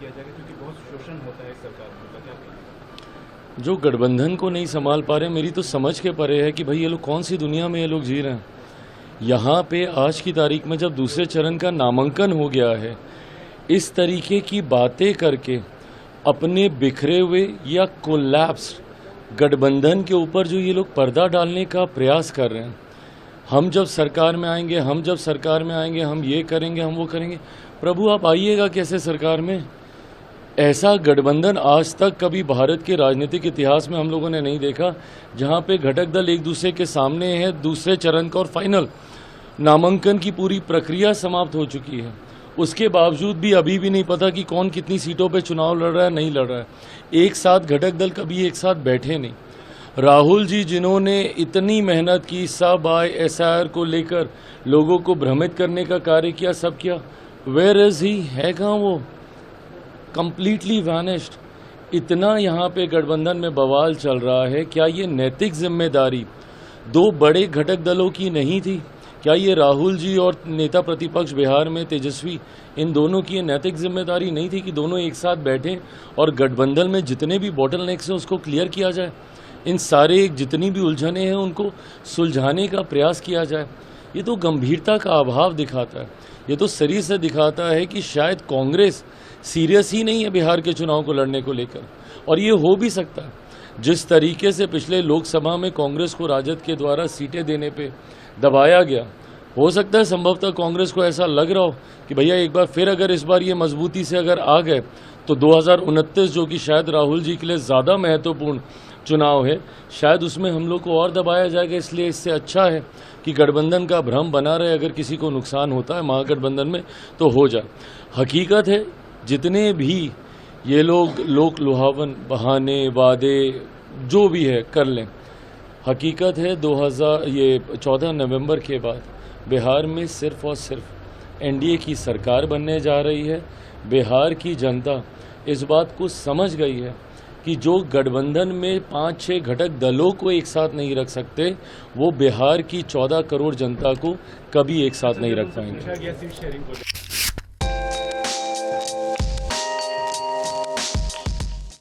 किया जाएगा, क्योंकि बहुत शोषण होता है सरकार का, क्या कहेंगे? जो गठबंधन को नहीं संभाल पा रहे, मेरी तो समझ के परे है कि भाई ये लोग कौन सी दुनिया में ये लोग जी रहे हैं। यहाँ पे आज की तारीख में जब दूसरे चरण का नामांकन हो गया है, इस तरीके की बातें करके अपने बिखरे हुए या कोलैप्स गठबंधन के ऊपर जो ये लोग पर्दा डालने का प्रयास कर रहे हैं, हम जब सरकार में आएंगे, हम जब सरकार में आएंगे, हम ये करेंगे, हम वो करेंगे। प्रभु आप आइएगा कैसे सरकार में? ऐसा गठबंधन आज तक कभी भारत के राजनीतिक इतिहास में हम लोगों ने नहीं देखा, जहां पे घटक दल एक दूसरे के सामने है। दूसरे चरण का और फाइनल नामांकन की पूरी प्रक्रिया समाप्त हो चुकी है, उसके बावजूद भी अभी भी नहीं पता कि कौन कितनी सीटों पे चुनाव लड़ रहा है, नहीं लड़ रहा है। एक साथ घटक दल कभी एक साथ बैठे नहीं। राहुल जी जिन्होंने इतनी मेहनत की, सब SIR को लेकर लोगों को भ्रमित करने का कार्य किया, सब किया, वेयर इज ही, है कहाँ वो? Completely vanished. इतना यहाँ पे गठबंधन में बवाल चल रहा है। क्या ये नैतिक जिम्मेदारी दो बड़े घटक दलों की नहीं थी? क्या ये राहुल जी और नेता प्रतिपक्ष बिहार में तेजस्वी, इन दोनों की ये नैतिक जिम्मेदारी नहीं थी कि दोनों एक साथ बैठें और गठबंधन में जितने भी बॉटलनेक्स हैं उसको क्लियर किया जाए, इन सारे जितनी भी उलझने हैं उनको सुलझाने का प्रयास किया जाए? ये तो गंभीरता का अभाव दिखाता है। ये तो शरीर से दिखाता है कि शायद कांग्रेस सीरियस ही नहीं है बिहार के चुनाव को लड़ने को लेकर। और ये हो भी सकता है, जिस तरीके से पिछले लोकसभा में कांग्रेस को राजद के द्वारा सीटें देने पे दबाया गया, हो सकता है संभवतः कांग्रेस को ऐसा लग रहा हो कि भैया एक बार फिर अगर इस बार ये मजबूती से अगर आ गए तो 2029 जो कि शायद राहुल जी के लिए ज़्यादा महत्वपूर्ण चुनाव है, शायद उसमें हम लोग को और दबाया जाएगा। इसलिए इससे अच्छा है कि गठबंधन का भ्रम बना रहे। अगर किसी को नुकसान होता है महागठबंधन में तो हो जाए। हकीकत है जितने भी ये लोग लोक लुभावन बहाने वादे जो भी है कर लें, हकीकत है 14 नवंबर के बाद बिहार में सिर्फ और सिर्फ NDA की सरकार बनने जा रही है। बिहार की जनता इस बात को समझ गई है कि जो गठबंधन में 5-6 घटक दलों को एक साथ नहीं रख सकते, वो बिहार की 14 करोड़ जनता को कभी एक साथ नहीं रख पाएंगे।